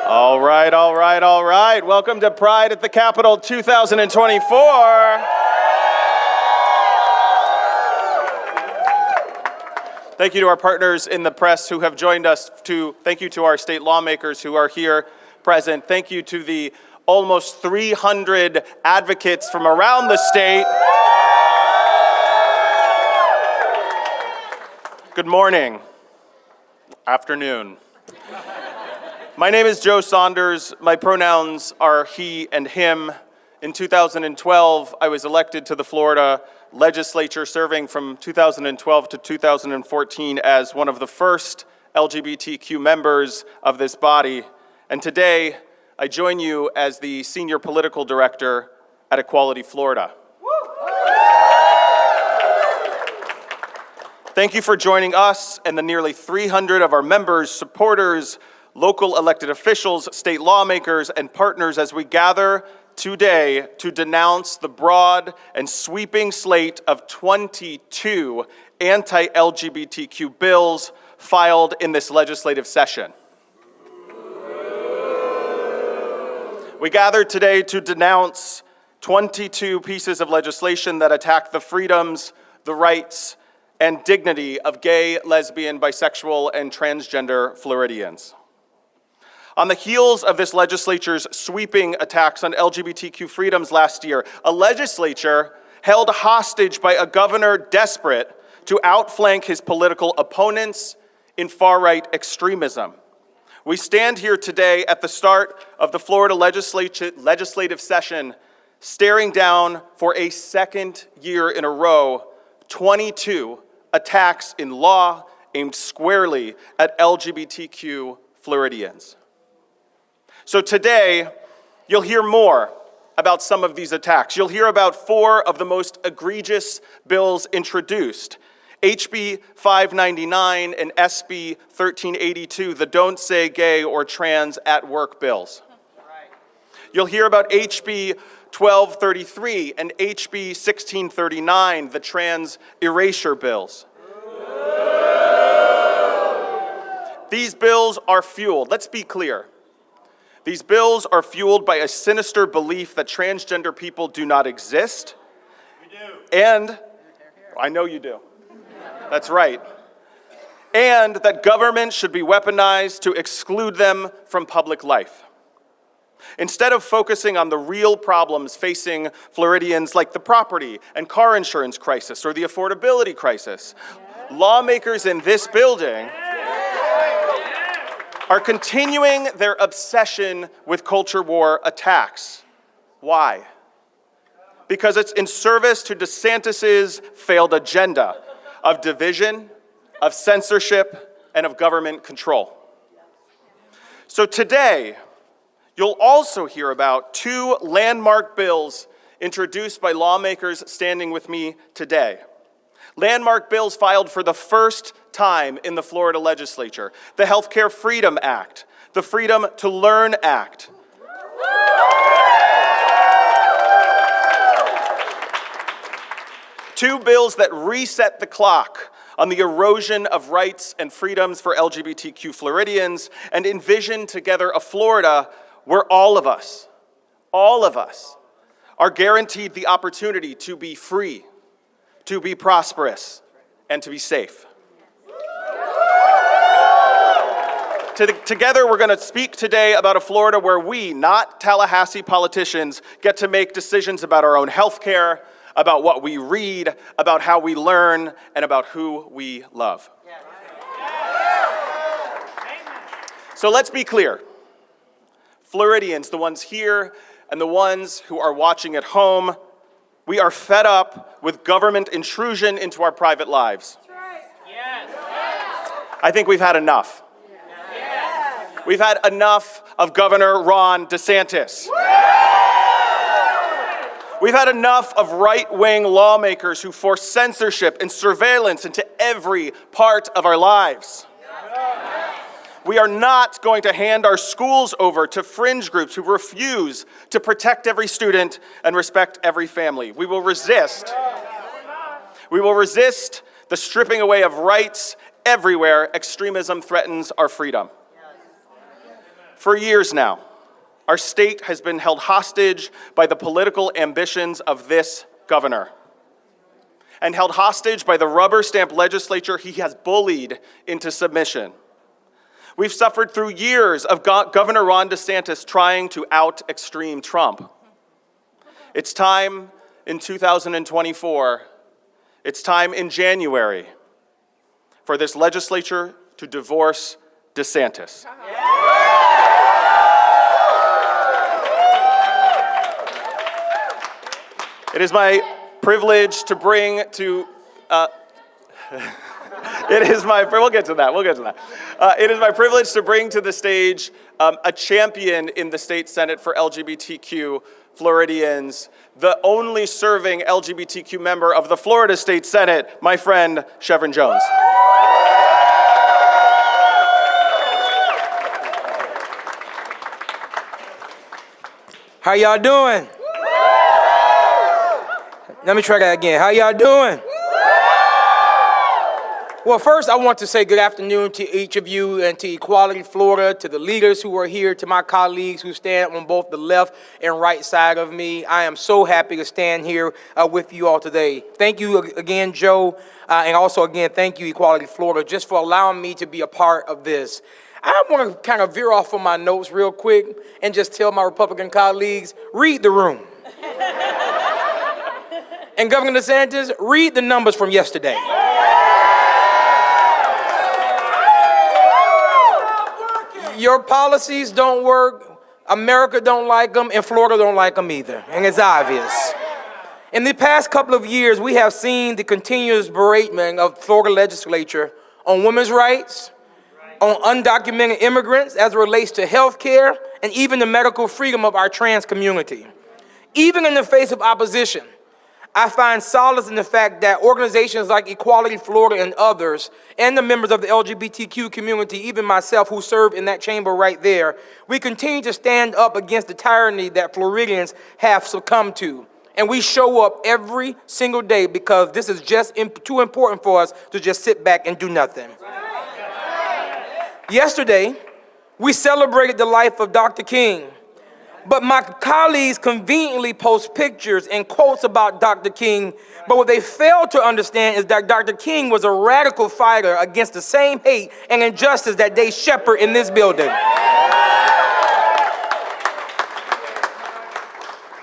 All right. Welcome to Pride at the Capitol 2024. Thank you to our partners in the press who have joined us. Thank you to our state lawmakers who are here present. Thank you to the almost 300 advocates from around the state. Good morning, afternoon. My name is Joe Saunders. My pronouns are he and him. In 2012, I was elected to the Florida legislature, serving from 2012 to 2014 as one of the first LGBTQ members of this body. And today, I join you as the senior political director at Equality Florida. Thank you for joining us and the nearly 300 of our members, supporters, local elected officials, state lawmakers, and partners as we gather today to denounce the broad and sweeping slate of 22 anti-LGBTQ bills filed in this legislative session. We gather today to denounce 22 pieces of legislation that attack the freedoms, the rights, and dignity of gay, lesbian, bisexual, and transgender Floridians. On the heels of this legislature's sweeping attacks on LGBTQ freedoms last year, a legislature held hostage by a governor desperate to outflank his political opponents in far-right extremism. We stand here today at the start of the Florida legislative session, staring down for a second year in a row 22 attacks in law aimed squarely at LGBTQ Floridians. So today, you'll hear more about some of these attacks. You'll hear about 4 of the most egregious bills introduced: HB 599 and SB 1382, the Don't Say Gay or Trans at Work bills. You'll hear about HB 1233 and HB 1639, the trans erasure bills. These bills are fueled, let's be clear, these bills are fueled by a sinister belief that transgender people do not exist. We do. And, I know you do. That's right. And that government should be weaponized to exclude them from public life. Instead of focusing on the real problems facing Floridians, like the property and car insurance crisis or the affordability crisis, lawmakers in this building are continuing their obsession with culture war attacks. Why? Because it's in service to DeSantis's failed agenda of division, of censorship, and of government control. So today, you'll also hear about 2 landmark bills introduced by lawmakers standing with me today. Landmark bills filed for the first time in the Florida legislature: the Healthcare Freedom Act, the Freedom to Learn Act. Two bills that reset the clock on the erosion of rights and freedoms for LGBTQ Floridians and envision together a Florida where all of us are guaranteed the opportunity to be free, to be prosperous, and to be safe. Together, we're going to speak today about a Florida where we, not Tallahassee politicians, get to make decisions about our own health care, about what we read, about how we learn, and about who we love. So let's be clear. Floridians, the ones here and the ones who are watching at home, we are fed up with government intrusion into our private lives. That's right. Yes. I think we've had enough. Yes. We've had enough of Governor Ron DeSantis. We've had enough of right-wing lawmakers who force censorship and surveillance into every part of our lives. We are not going to hand our schools over to fringe groups who refuse to protect every student and respect every family. We will resist. We will resist the stripping away of rights everywhere extremism threatens our freedom. For years now, our state has been held hostage by the political ambitions of this governor and held hostage by the rubber-stamp legislature he has bullied into submission. We've suffered through years of Governor Ron DeSantis trying to out-extreme Trump. It's time in 2024, it's time in January for this legislature to divorce DeSantis. It is my privilege to bring to, we'll get to that. It is my privilege to bring to the stage a champion in the state Senate for LGBTQ Floridians, the only serving LGBTQ member of the Florida State Senate, my friend, Chevron Jones. How y'all doing? Let me try that again. How y'all doing? Well, first, I want to say good afternoon to each of you and to Equality Florida, to the leaders who are here, to my colleagues who stand on both the left and right side of me. I am so happy to stand here with you all today. Thank you again, Joe, and also again, thank you, Equality Florida, just for allowing me to be a part of this. I want to kind of veer off from my notes real quick and just tell my Republican colleagues, read the room. And Governor DeSantis, read the numbers from yesterday. Your policies don't work, America don't like them, and Florida don't like them either, and it's obvious. In the past couple of years, we have seen the continuous berating of Florida legislature on women's rights, on undocumented immigrants as it relates to health care, and even the medical freedom of our trans community. Even in the face of opposition, I find solace in the fact that organizations like Equality Florida and others, and the members of the LGBTQ community, even myself who serve in that chamber right there, we continue to stand up against the tyranny that Floridians have succumbed to. And we show up every single day because this is just too important for us to just sit back and do nothing. Yesterday, we celebrated the life of Dr. King. But my colleagues conveniently post pictures and quotes about Dr. King, but what they fail to understand is that Dr. King was a radical fighter against the same hate and injustice that they shepherd in this building.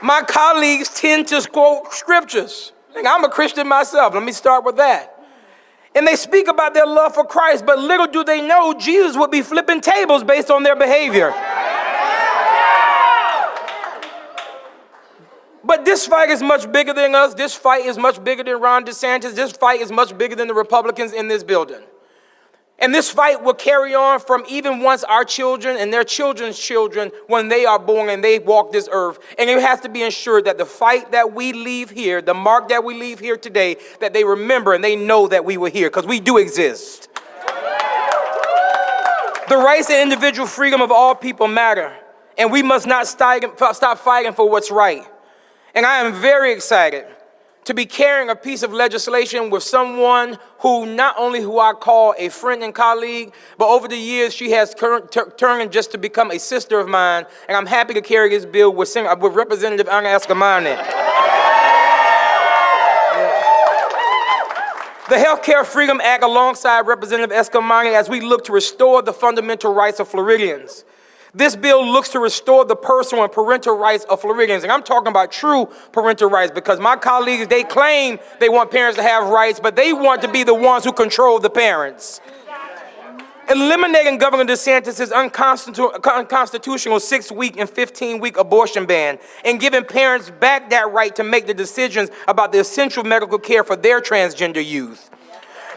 My colleagues tend to quote scriptures. I'm a Christian myself, let me start with that. And they speak about their love for Christ, but little do they know Jesus would be flipping tables based on their behavior. But this fight is much bigger than us. This fight is much bigger than Ron DeSantis. This fight is much bigger than the Republicans in this building. And this fight will carry on from even once our children and their children's children, when they are born and they walk this earth. And it has to be ensured that the fight that we leave here, the mark that we leave here today, that they remember and they know that we were here, because we do exist. The rights and individual freedom of all people matter, and we must not stop fighting for what's right. And I am very excited to be carrying a piece of legislation with someone who not only who I call a friend and colleague, but over the years she has turned just to become a sister of mine, and I'm happy to carry this bill with Representative Anna Escamani. The Healthcare Freedom Act alongside Representative Escamani as we look to restore the fundamental rights of Floridians. This bill looks to restore the personal and parental rights of Floridians. And I'm talking about true parental rights, because my colleagues, they claim they want parents to have rights, but they want to be the ones who control the parents. Eliminating Governor DeSantis' unconstitutional 6-week and 15-week abortion ban and giving parents back that right to make the decisions about the essential medical care for their transgender youth.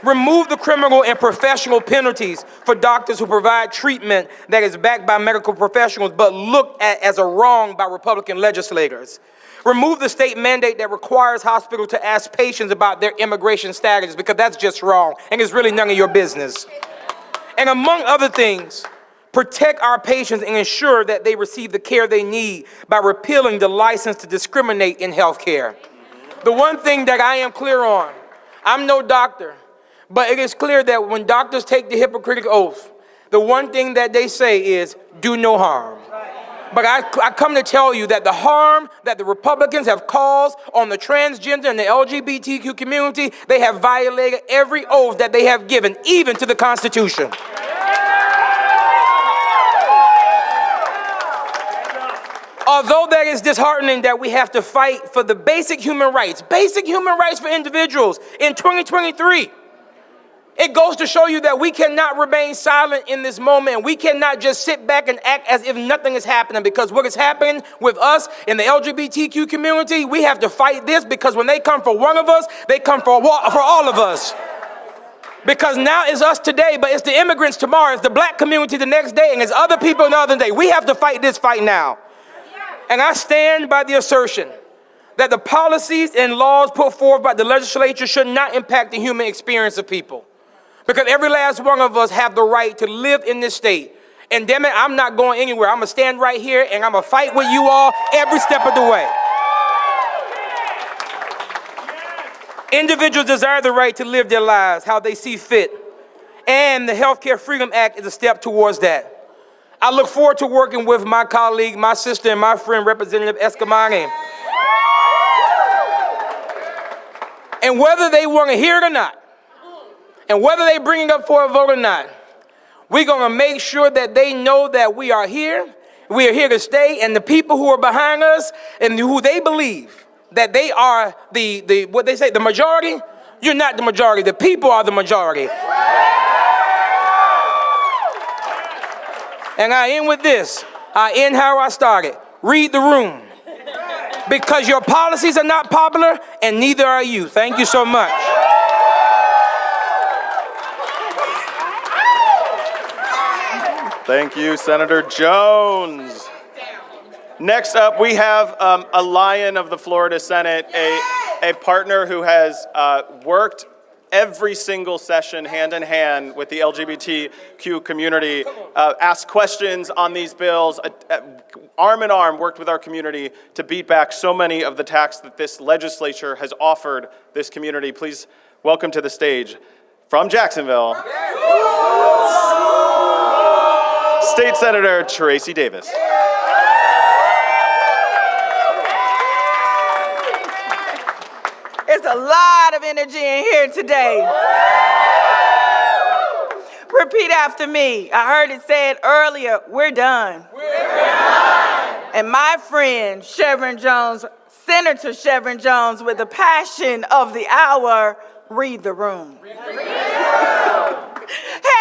Remove the criminal and professional penalties for doctors who provide treatment that is backed by medical professionals but looked at as a wrong by Republican legislators. Remove the state mandate that requires hospitals to ask patients about their immigration status, because that's just wrong and it's really none of your business. And among other things, protect our patients and ensure that they receive the care they need by repealing the license to discriminate in health care. The one thing that I am clear on, I'm no doctor, but it is clear that when doctors take the Hippocratic oath, the one thing that they say is, do no harm. But I come to tell you that the harm that the Republicans have caused on the transgender and the LGBTQ community, they have violated every oath that they have given, even to the Constitution. Although that is disheartening that we have to fight for the basic human rights for individuals in 2023, it goes to show you that we cannot remain silent in this moment. We cannot just sit back and act as if nothing is happening, because what is happening with us in the LGBTQ community, we have to fight this, because when they come for one of us, they come for all of us. Because now it's us today, but it's the immigrants tomorrow, it's the black community the next day, and it's other people another day. We have to fight this fight now. And I stand by the assertion that the policies and laws put forth by the legislature should not impact the human experience of people. Because every last one of us have the right to live in this state. And damn it, I'm not going anywhere. I'm going to stand right here and I'm going to fight with you all every step of the way. Individuals desire the right to live their lives how they see fit. And the Healthcare Freedom Act is a step towards that. I look forward to working with my colleague, my sister, and my friend, Representative Escamani. And whether they want to hear it or not, and whether they bring it up for a vote or not, we're going to make sure that they know that we are here to stay, and the people who are behind us and who they believe that they are the what they say, the majority, you're not the majority. The people are the majority. And I end with this. I end how I started. Read the room. Because your policies are not popular, and neither are you. Thank you so much. Thank you, Senator Jones. Next up, we have a lion of the Florida Senate, a partner who has worked every single session hand in hand with the LGBTQ community, asked questions on these bills, arm in arm worked with our community to beat back so many of the attacks that this legislature has offered this community. Please welcome to the stage, from Jacksonville, State Senator Tracy Davis. There's a lot of energy in here today. Repeat after me. I heard it said earlier, we're done. We're done. And my friend, Chevron Jones, Senator Chevron Jones, with the passion of the hour, read the room.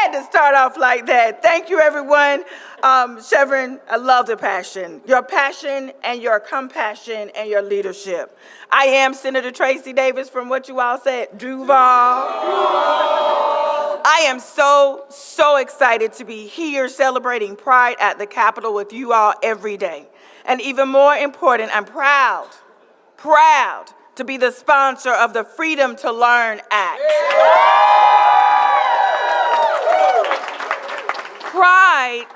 Had to start off like that. Thank you, everyone. Chevron, I love the passion. Your passion and your compassion and your leadership. I am Senator Tracy Davis from what you all said, Duval. I am so excited to be here celebrating Pride at the Capitol with you all every day. And even more important, I'm proud to be the sponsor of the Freedom to Learn Act. Pride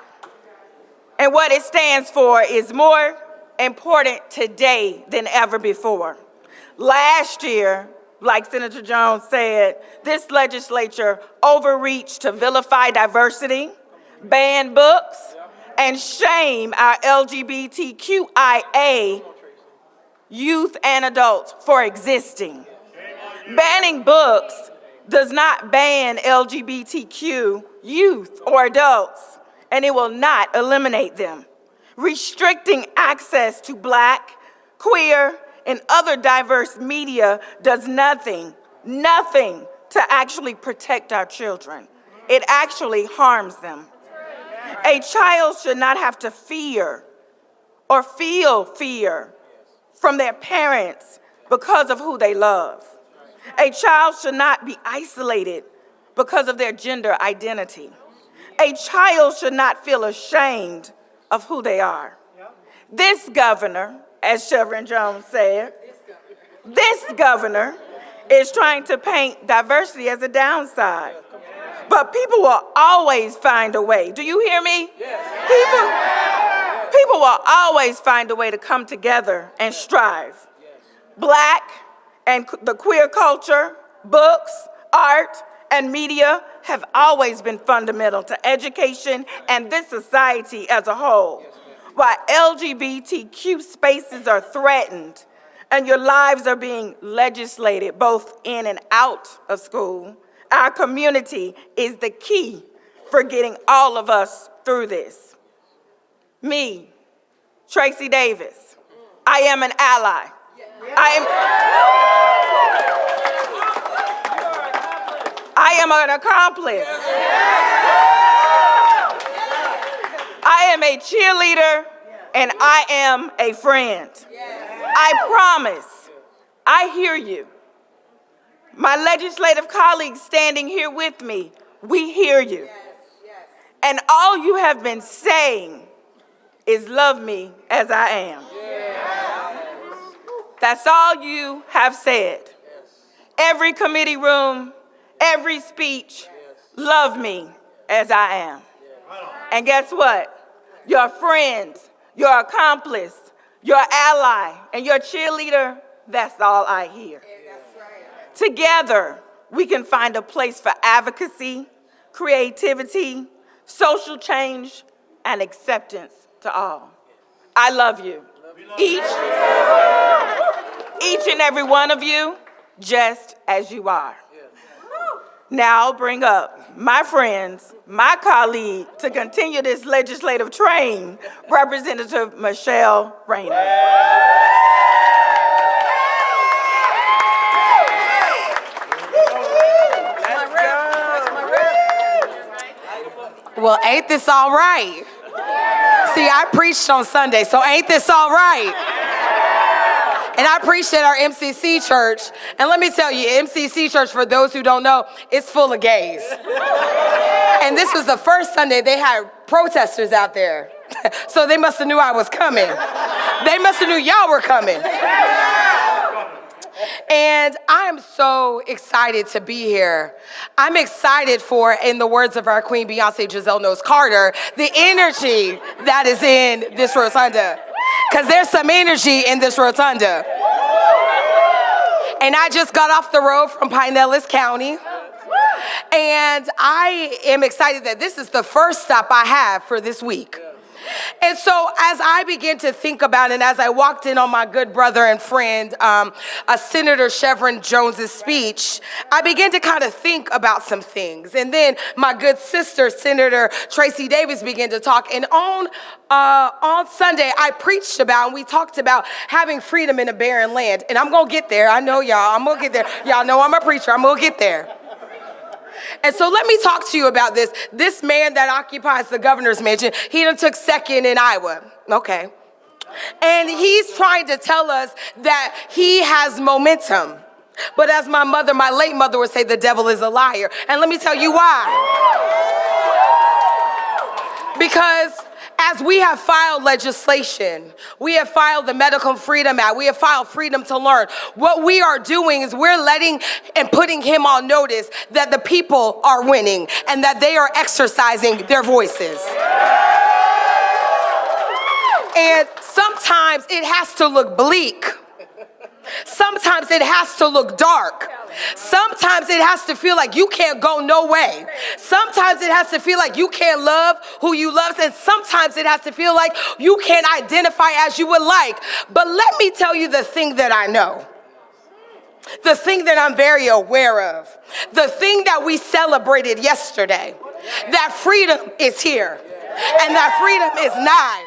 and what it stands for is more important today than ever before. Last year, like Senator Jones said, this legislature overreached to vilify diversity, ban books, and shame our LGBTQIA youth and adults for existing. Banning books does not ban LGBTQ youth or adults, and it will not eliminate them. Restricting access to Black, queer, and other diverse media does nothing to actually protect our children. It actually harms them. A child should not have to fear or feel fear from their parents because of who they love. A child should not be isolated because of their gender identity. A child should not feel ashamed of who they are. This governor, as Chevron Jones said, this governor is trying to paint diversity as a downside. But people will always find a way. Do you hear me? People will always find a way to come together and strive. Black and the queer culture, books, art, and media have always been fundamental to education and this society as a whole. While LGBTQ spaces are threatened and your lives are being legislated both in and out of school, our community is the key for getting all of us through this. Me, Tracy Davis, I am an ally. I am an accomplice. I am a cheerleader and I am a friend. I promise, I hear you. My legislative colleagues standing here with me, we hear you. And all you have been saying is love me as I am. That's all you have said. Every committee room, every speech, love me as I am. And guess what? Your friend, your accomplice, your ally, and your cheerleader, that's all I hear. Together, we can find a place for advocacy, creativity, social change, and acceptance to all. I love you. Each and every one of you, just as you are. Now I'll bring up my friends, my colleague, to continue this legislative train, Representative Michelle Rayner. Well, ain't this all right? See, I preached on Sunday, so ain't this all right? And I preached at our MCC church, and let me tell you, MCC church, for those who don't know, it's full of gays. And this was the first Sunday they had protesters out there. So they must have knew I was coming. They must have knew y'all were coming. And I am so excited to be here. I'm excited for, in the words of our queen, Beyonce Giselle Knowles Carter, the energy that is in this rotunda. Because there's some energy in this rotunda. And I just got off the road from Pinellas County. And I am excited that this is the first stop I have for this week. And so as I began to think about it, and as I walked in on my good brother and friend, Senator Chevron Jones's speech, I began to kind of think about some things. And then my good sister, Senator Tracy Davis, began to talk. And on Sunday, I preached about, and we talked about having freedom in a barren land. And I'm going to get there. I know y'all. I'm going to get there. Y'all know I'm a preacher. I'm going to get there. And so let me talk to you about this. This man that occupies the governor's mansion, he done took second in Iowa. Okay. And he's trying to tell us that he has momentum. But as my late mother would say, the devil is a liar. And let me tell you why. Because as we have filed legislation, we have filed the Medical Freedom Act, we have filed Freedom to Learn. What we are doing is we're letting and putting him on notice that the people are winning and that they are exercising their voices. And sometimes it has to look bleak. Sometimes it has to look dark. Sometimes it has to feel like you can't go no way. Sometimes it has to feel like you can't love who you love. And sometimes it has to feel like you can't identify as you would like. But let me tell you the thing that I know. The thing that I'm very aware of. The thing that we celebrated yesterday. That freedom is here. And that freedom is nigh.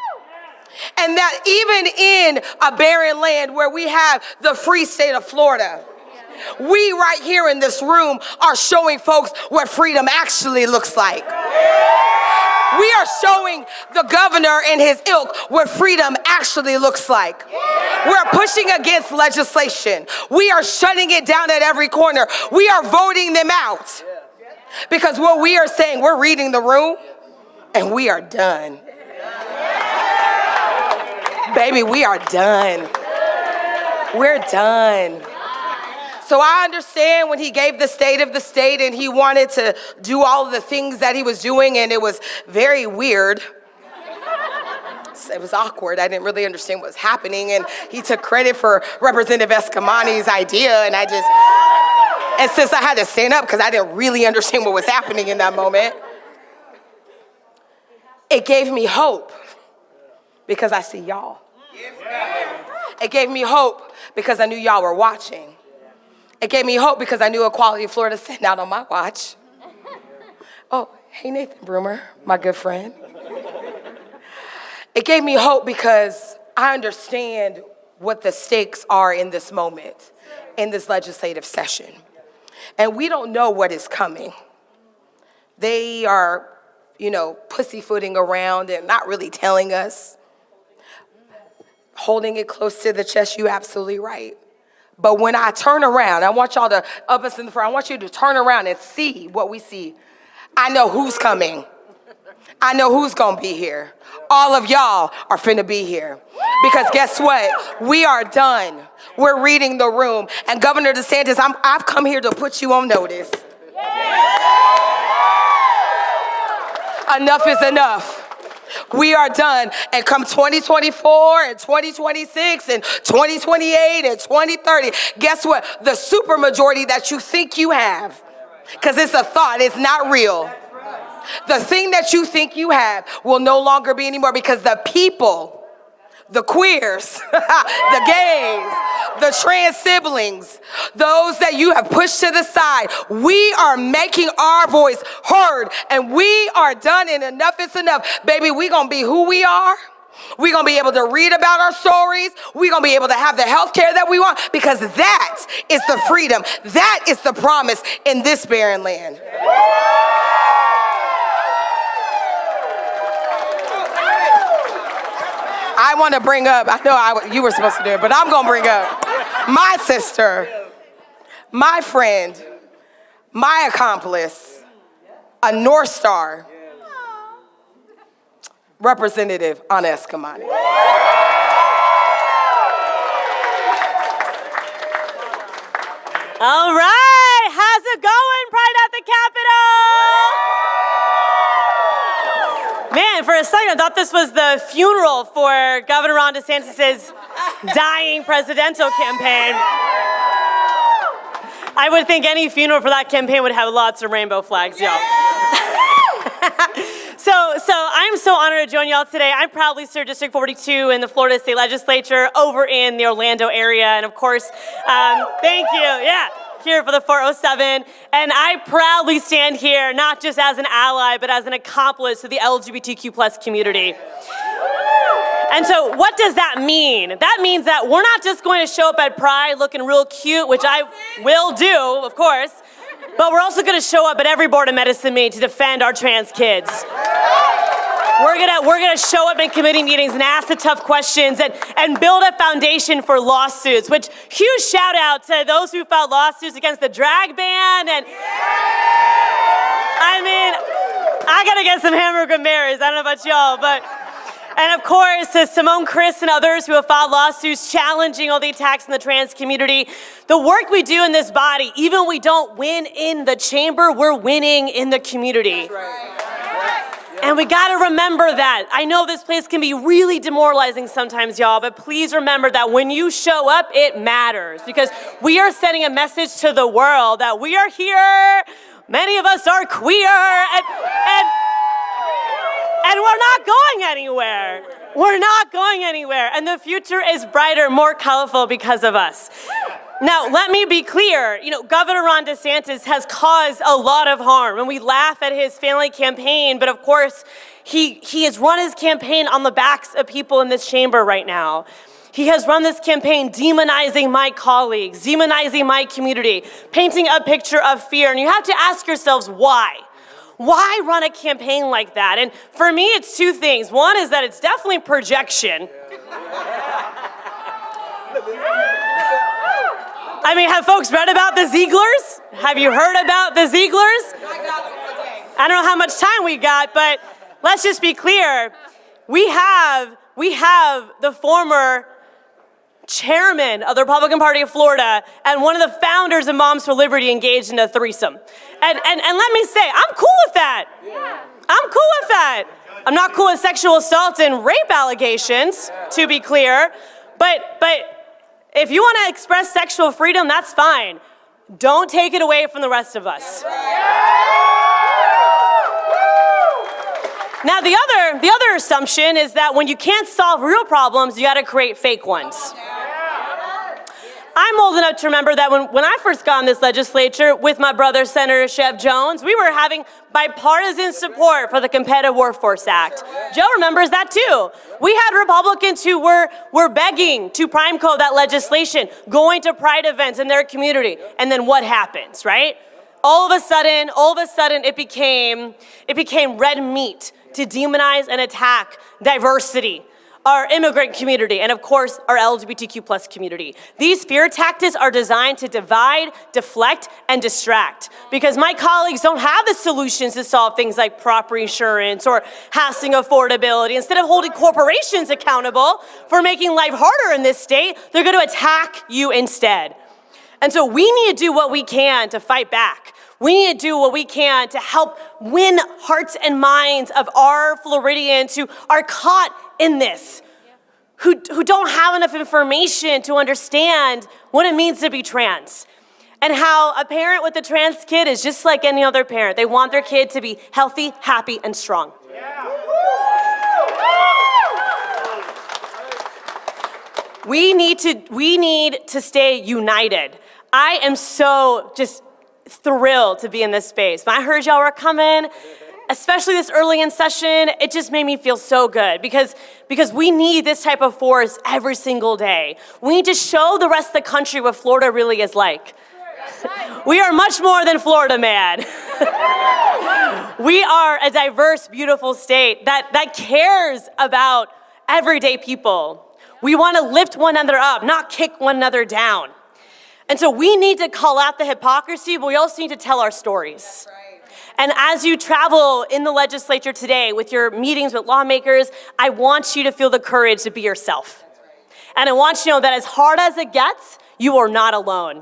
And that even in a barren land where we have the free state of Florida, we right here in this room are showing folks what freedom actually looks like. We are showing the governor and his ilk what freedom actually looks like. We're pushing against legislation. We are shutting it down at every corner. We are voting them out. Because what we are saying, we're reading the room and we are done. Baby, we are done. We're done. So I understand when he gave the state of the state and he wanted to do all of the things that he was doing, and it was very weird. It was awkward. I didn't really understand what was happening, and he took credit for Representative Escamani's idea, and since I had to stand up because I didn't really understand what was happening in that moment, it gave me hope because I see y'all. It gave me hope because I knew y'all were watching. It gave me hope because I knew Equality Florida sent out on my watch. Oh, hey, Nathan Broomer, my good friend. It gave me hope because I understand what the stakes are in this moment, in this legislative session. And we don't know what is coming. They are, pussyfooting around and not really telling us. Holding it close to the chest, you're absolutely right. But when I turn around, I want y'all to, up us in the front, I want you to turn around and see what we see. I know who's coming. I know who's gonna be here. All of y'all are finna be here. Because guess what? We are done. We're reading the room. And Governor DeSantis, I've come here to put you on notice. Enough is enough. We are done. And come 2024 and 2026 and 2028 and 2030, guess what? The supermajority that you think you have, because it's a thought, it's not real. The thing that you think you have will no longer be anymore because the people, the queers, the gays, the trans siblings, those that you have pushed to the side, we are making our voice heard, and we are done, and enough is enough. Baby, we gonna be who we are. We're gonna be able to read about our stories. We're gonna be able to have the health care that we want, because that is the freedom. That is the promise in this barren land. I want to bring up, I know you were supposed to do it, but I'm going to bring up my sister, my friend, my accomplice, a North Star, Representative Anna Escamani. All right, how's it going, Pride at the Capitol? Man, for a second, I thought this was the funeral for Governor Ron DeSantis' dying presidential campaign. I would think any funeral for that campaign would have lots of rainbow flags, y'all. So I'm so honored to join y'all today. I proudly serve District 42 in the Florida State Legislature over in the Orlando area. And of course, thank you, here for the 407. And I proudly stand here, not just as an ally, but as an accomplice to the LGBTQ plus community. And so what does that mean? That means that we're not just going to show up at Pride looking real cute, which I will do, of course, but we're also gonna show up at every board of medicine meeting to defend our trans kids. We're gonna show up in committee meetings and ask the tough questions and build a foundation for lawsuits, which huge shout out to those who filed lawsuits against the drag ban. And I mean, I gotta get some hamburger Marys, I don't know about y'all, but, and of course, to Simone, Chris, and others who have filed lawsuits challenging all the attacks in the trans community. The work we do in this body, even when we don't win in the chamber, we're winning in the community. That's right. And we gotta remember that. I know this place can be really demoralizing sometimes, y'all, but please remember that when you show up, it matters, because we are sending a message to the world that we are here, many of us are queer, and we're not going anywhere. We're not going anywhere, and the future is brighter, more colorful because of us. Now, let me be clear, Governor Ron DeSantis has caused a lot of harm, and we laugh at his family campaign, but of course, he has run his campaign on the backs of people in this chamber right now. He has run this campaign demonizing my colleagues, demonizing my community, painting a picture of fear, and you have to ask yourselves why. Why run a campaign like that? And for me, it's two things. One is that it's definitely projection. I mean, have folks read about the Zieglers? Have you heard about the Zieglers? I don't know how much time we got, but let's just be clear. We have the former chairman of the Republican Party of Florida and one of the founders of Moms for Liberty engaged in a threesome. And let me say, I'm cool with that. I'm cool with that. I'm not cool with sexual assault and rape allegations, to be clear. But if you want to express sexual freedom, that's fine. Don't take it away from the rest of us. Now, the other assumption is that when you can't solve real problems, you got to create fake ones. I'm old enough to remember that when I first got in this legislature with my brother, Senator Chev Jones, we were having bipartisan support for the Competitive Workforce Act. Joe remembers that too. We had Republicans who were begging to prime code that legislation, going to pride events in their community. And then what happens, right? All of a sudden, it became red meat to demonize and attack diversity, our immigrant community, and of course, our LGBTQ plus community. These fear tactics are designed to divide, deflect, and distract, because my colleagues don't have the solutions to solve things like property insurance or housing affordability. Instead of holding corporations accountable for making life harder in this state, they're going to attack you instead. And so we need to do what we can to fight back. We need to do what we can to help win hearts and minds of our Floridians who are caught in this, who don't have enough information to understand what it means to be trans, and how a parent with a trans kid is just like any other parent. They want their kid to be healthy, happy, and strong. We need to stay united. I am so just thrilled to be in this space. When I heard y'all were coming, especially this early in session, it just made me feel so good because we need this type of force every single day. We need to show the rest of the country what Florida really is like. We are much more than Florida, man. We are a diverse, beautiful state that cares about everyday people. We want to lift one another up, not kick one another down. And so we need to call out the hypocrisy, but we also need to tell our stories. And as you travel in the legislature today with your meetings with lawmakers, I want you to feel the courage to be yourself. And I want you to know that as hard as it gets, you are not alone.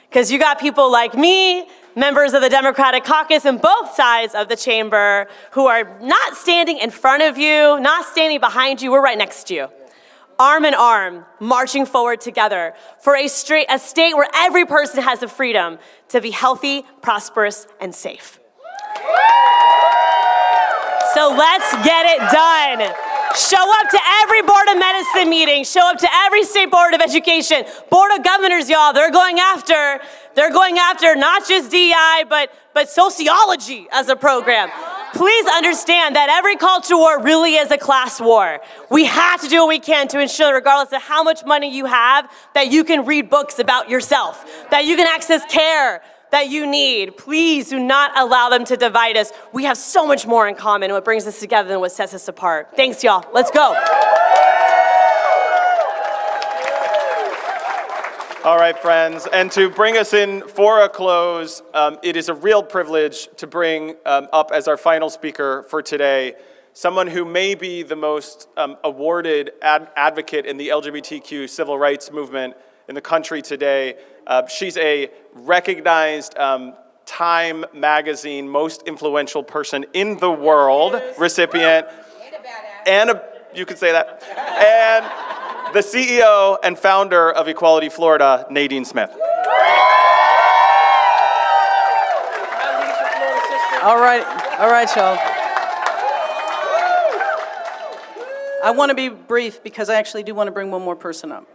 Because you got people like me, members of the Democratic caucus on both sides of the chamber, who are not standing in front of you, not standing behind you, we're right next to you. Arm in arm, marching forward together for a state where every person has the freedom to be healthy, prosperous, and safe. So let's get it done. Show up to every Board of Medicine meeting. Show up to every state Board of Education. Board of Governors, y'all, they're going after not just DEI, but sociology as a program. Please understand that every culture war really is a class war. We have to do what we can to ensure that regardless of how much money you have, that you can read books about yourself, that you can access care that you need. Please do not allow them to divide us. We have so much more in common, what brings us together than what sets us apart. Thanks, y'all. Let's go. All right, friends, and to bring us in for a close, it is a real privilege to bring up as our final speaker for today someone who may be the most awarded advocate in the LGBTQ civil rights movement in the country today. She's a recognized Time Magazine most influential person in the world recipient, and you could say that, and the CEO and founder of Equality Florida, Nadine Smith. All right, y'all. I want to be brief because I actually do want to bring one more person up.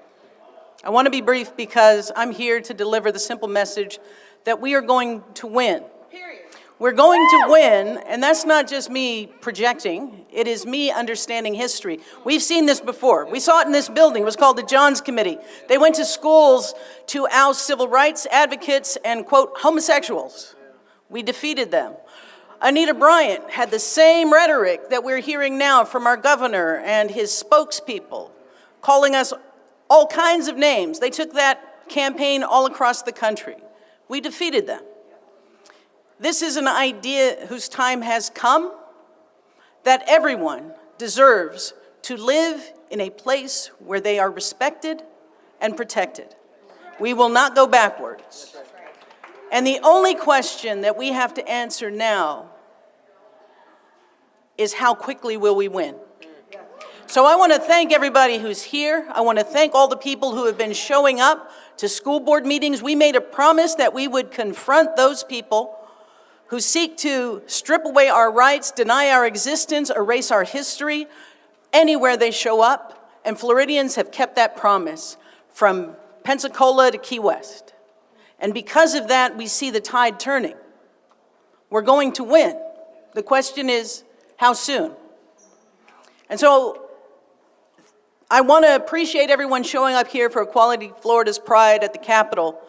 I want to be brief because I'm here to deliver the simple message that we are going to win. We're going to win, and that's not just me projecting. It is me understanding history. We've seen this before. We saw it in this building. It was called the Johns Committee. They went to schools to oust civil rights advocates and, quote, homosexuals. We defeated them. Anita Bryant had the same rhetoric that we're hearing now from our governor and his spokespeople, calling us all kinds of names. They took that campaign all across the country. We defeated them. This is an idea whose time has come, that everyone deserves to live in a place where they are respected and protected. We will not go backwards. And the only question that we have to answer now is how quickly will we win. So I want to thank everybody who's here. I want to thank all the people who have been showing up to school board meetings. We made a promise that we would confront those people who seek to strip away our rights, deny our existence, erase our history, anywhere they show up. And Floridians have kept that promise from Pensacola to Key West. And because of that, we see the tide turning. We're going to win. The question is, how soon? And so I want to appreciate everyone showing up here for Equality Florida's Pride at the Capitol,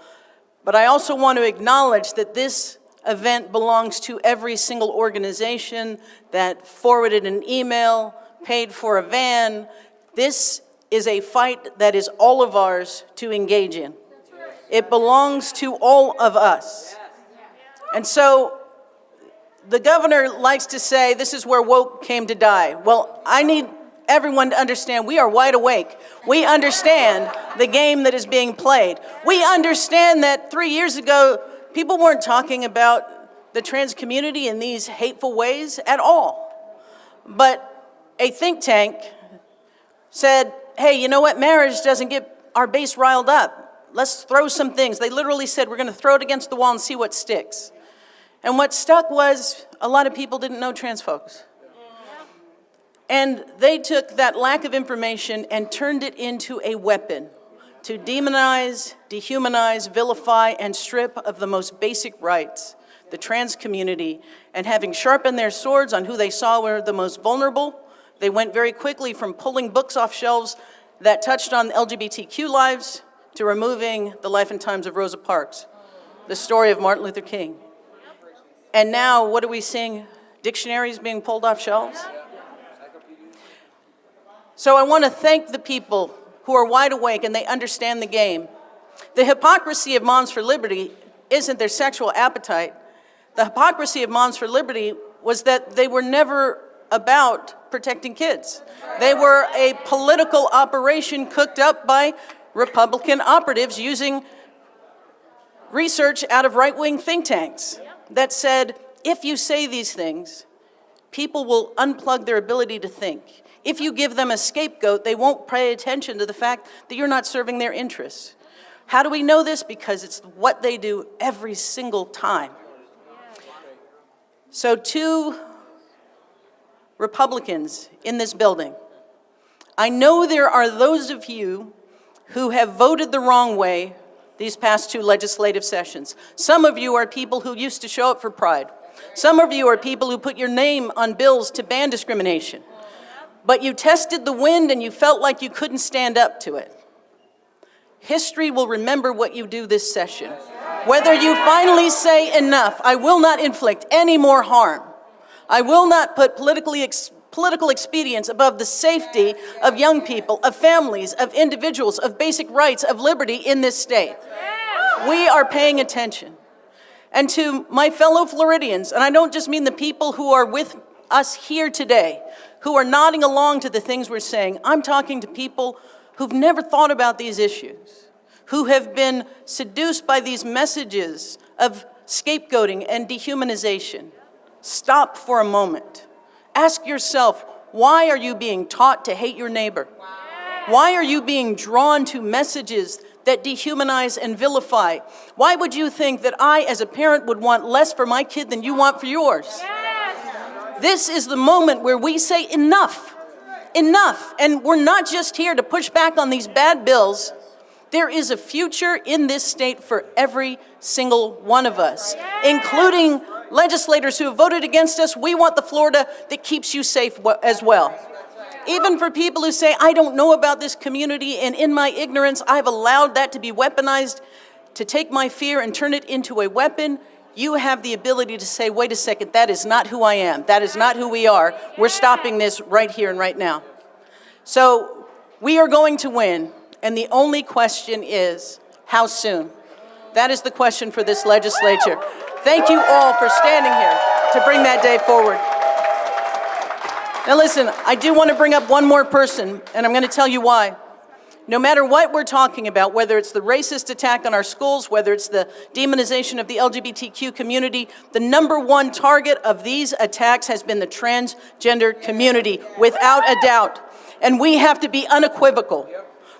but I also want to acknowledge that this event belongs to every single organization that forwarded an email, paid for a van. This is a fight that is all of ours to engage in. It belongs to all of us. And so the governor likes to say, this is where woke came to die. Well, I need everyone to understand we are wide awake. We understand the game that is being played. We understand that 3 years ago, people weren't talking about the trans community in these hateful ways at all. But a think tank said, hey, you know what, marriage doesn't get our base riled up. Let's throw some things. They literally said, we're gonna throw it against the wall and see what sticks. And what stuck was a lot of people didn't know trans folks. And they took that lack of information and turned it into a weapon to demonize, dehumanize, vilify, and strip of the most basic rights, the trans community. And having sharpened their swords on who they saw were the most vulnerable, they went very quickly from pulling books off shelves that touched on LGBTQ lives to removing the life and times of Rosa Parks, the story of Martin Luther King. And now, what are we seeing? Dictionaries being pulled off shelves? So I want to thank the people who are wide awake and they understand the game. The hypocrisy of Moms for Liberty isn't their sexual appetite. The hypocrisy of Moms for Liberty was that they were never about protecting kids. They were a political operation cooked up by Republican operatives using research out of right-wing think tanks that said, if you say these things, people will unplug their ability to think. If you give them a scapegoat, they won't pay attention to the fact that you're not serving their interests. How do we know this? Because it's what they do every single time. So 2 Republicans in this building, I know there are those of you who have voted the wrong way these past 2 legislative sessions. Some of you are people who used to show up for Pride. Some of you are people who put your name on bills to ban discrimination. But you tested the wind and you felt like you couldn't stand up to it. History will remember what you do this session. Whether you finally say enough, I will not inflict any more harm. I will not put political expedience above the safety of young people, of families, of individuals, of basic rights, of liberty in this state. We are paying attention. And to my fellow Floridians, and I don't just mean the people who are with us here today, who are nodding along to the things we're saying, I'm talking to people who've never thought about these issues, who have been seduced by these messages of scapegoating and dehumanization. Stop for a moment. Ask yourself, why are you being taught to hate your neighbor? Why are you being drawn to messages that dehumanize and vilify? Why would you think that I, as a parent, would want less for my kid than you want for yours? This is the moment where we say enough, enough. And we're not just here to push back on these bad bills. There is a future in this state for every single one of us, including legislators who have voted against us. We want the Florida that keeps you safe as well. Even for people who say, I don't know about this community, and in my ignorance, I've allowed that to be weaponized, to take my fear and turn it into a weapon. You have the ability to say, wait a second, that is not who I am. That is not who we are. We're stopping this right here and right now. So we are going to win. And the only question is, how soon? That is the question for this legislature. Thank you all for standing here to bring that day forward. Now listen, I do want to bring up one more person, and I'm going to tell you why. No matter what we're talking about, whether it's the racist attack on our schools, whether it's the demonization of the LGBTQ community, the number one target of these attacks has been the transgender community, without a doubt. And we have to be unequivocal.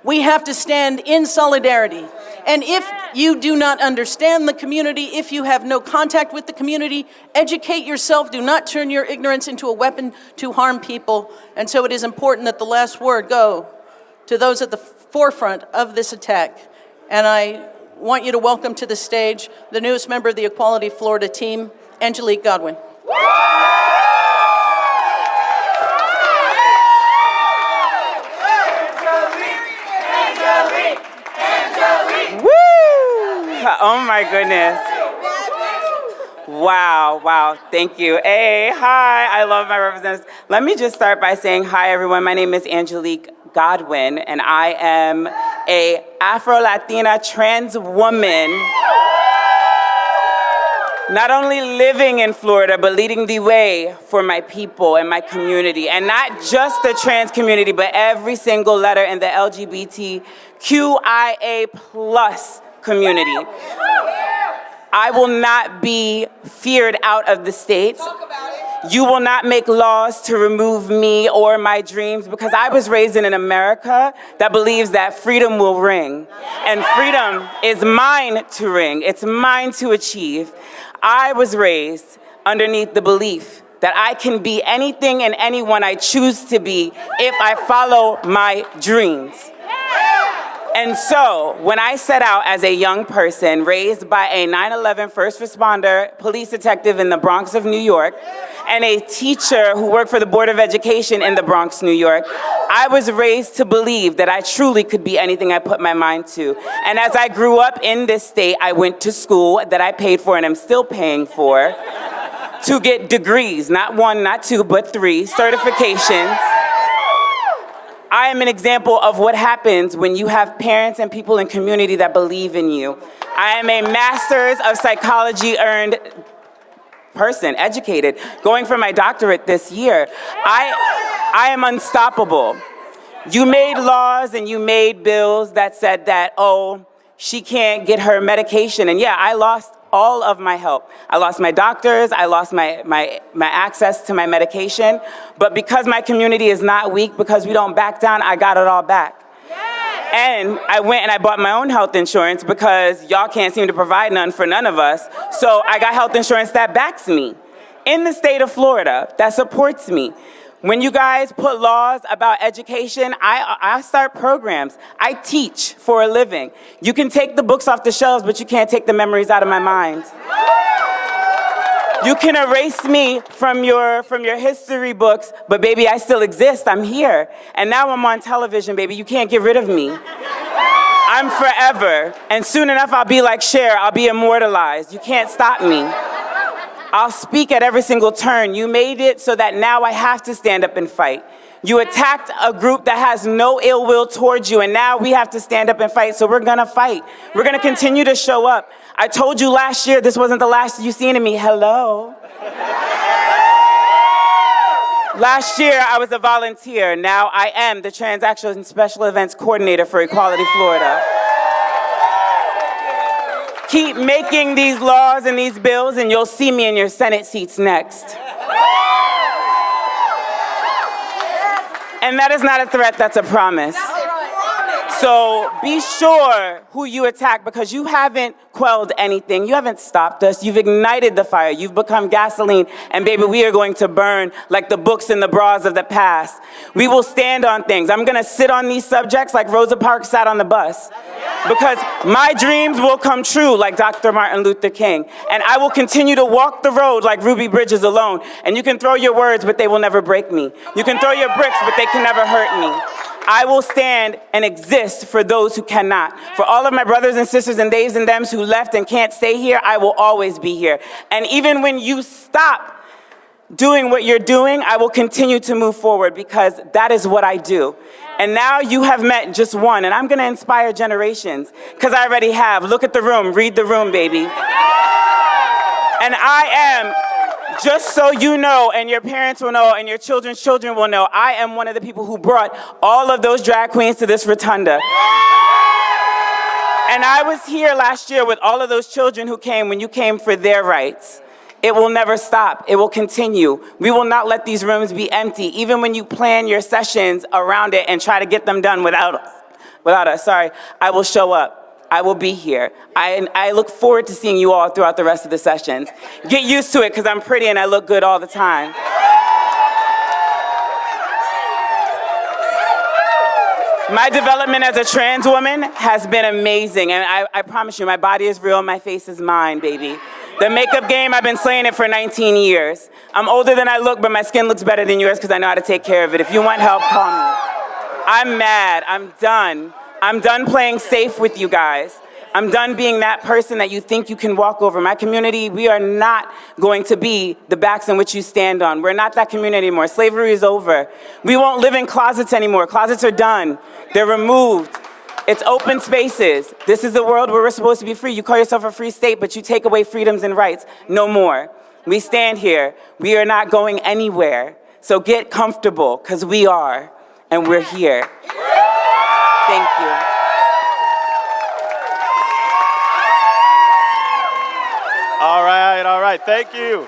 We have to stand in solidarity. And if you do not understand the community, if you have no contact with the community, educate yourself. Do not turn your ignorance into a weapon to harm people. And so it is important that the last word go to those at the forefront of this attack. And I want you to welcome to the stage the newest member of the Equality Florida team, Angelique Godwin. Oh my goodness. Wow, thank you. Hey, hi, I love my representatives. Let me just start by saying hi everyone, my name is Angelique Godwin and I am a Afro-Latina trans woman, not only living in Florida, but leading the way for my people and my community. And not just the trans community, but every single letter in the LGBTQIA+ community. I will not be feared out of the state. You will not make laws to remove me or my dreams, because I was raised in an America that believes that freedom will ring. And freedom is mine to ring. It's mine to achieve. I was raised underneath the belief that I can be anything and anyone I choose to be if I follow my dreams. And so, when I set out as a young person, raised by a 9/11 first responder, police detective in the Bronx of New York, and a teacher who worked for the Board of Education in the Bronx, New York, I was raised to believe that I truly could be anything I put my mind to. And as I grew up in this state, I went to school that I paid for and am still paying for to get degrees, not one, not two, but 3 certifications. I am an example of what happens when you have parents and people in community that believe in you. I am a master's of psychology earned person, educated, going for my doctorate this year. I am unstoppable. You made laws and you made bills that said that, oh, she can't get her medication. And yeah, I lost all of my help. I lost my doctors, I lost my access to my medication, but because my community is not weak, because we don't back down, I got it all back. Yes. And I went and I bought my own health insurance because y'all can't seem to provide none for none of us, so I got health insurance that backs me in the state of Florida, that supports me. When you guys put laws about education, I start programs. I teach for a living. You can take the books off the shelves, but you can't take the memories out of my mind. You can erase me from your history books, but baby, I still exist. I'm here. And now I'm on television, baby. You can't get rid of me. I'm forever. And soon enough, I'll be like Cher. I'll be immortalized. You can't stop me. I'll speak at every single turn. You made it so that now I have to stand up and fight. You attacked a group that has no ill will towards you, and now we have to stand up and fight, so we're gonna fight. We're gonna continue to show up. I told you last year this wasn't the last you seen of me. Hello. Last year, I was a volunteer. Now I am the Transaction and Special Events Coordinator for Equality Florida. Keep making these laws and these bills, and you'll see me in your Senate seats next. And that is not a threat, that's a promise. So be sure who you attack, because you haven't quelled anything. You haven't stopped us. You've ignited the fire. You've become gasoline. And baby, we are going to burn like the books and the bras of the past. We will stand on things. I'm going to sit on these subjects like Rosa Parks sat on the bus, because my dreams will come true like Dr. Martin Luther King. And I will continue to walk the road like Ruby Bridges alone. And you can throw your words, but they will never break me. You can throw your bricks, but they can never hurt me. I will stand and exist for those who cannot. For all of my brothers and sisters and theys and thems who left and can't stay here, I will always be here. And even when you stop doing what you're doing, I will continue to move forward, because that is what I do. And now you have met just one, and I'm gonna inspire generations, because I already have. Look at the room, read the room, baby. And I am Just so you know, and your parents will know, and your children's children will know, I am one of the people who brought all of those drag queens to this rotunda. And I was here last year with all of those children who came when you came for their rights. It will never stop. It will continue. We will not let these rooms be empty, even when you plan your sessions around it and try to get them done without us. Sorry, I will show up. I will be here. I look forward to seeing you all throughout the rest of the sessions. Get used to it, because I'm pretty and I look good all the time. My development as a trans woman has been amazing, and I promise you, my body is real, my face is mine, baby. The makeup game, I've been slaying it for 19 years. I'm older than I look, but my skin looks better than yours because I know how to take care of it. If you want help, call me. I'm mad. I'm done. I'm done playing safe with you guys. I'm done being that person that you think you can walk over. My community, we are not going to be the backs in which you stand on. We're not that community anymore. Slavery is over. We won't live in closets anymore. Closets are done. They're removed. It's open spaces. This is the world where we're supposed to be free. You call yourself a free state, but you take away freedoms and rights. No more. We stand here. We are not going anywhere. So get comfortable, because we are, and we're here. Thank you. All right, thank you.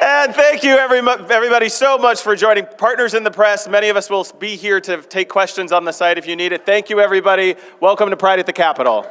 And thank you everybody so much for joining. Partners in the press, many of us will be here to take questions on the site if you need it. Thank you everybody. Welcome to Pride at the Capitol.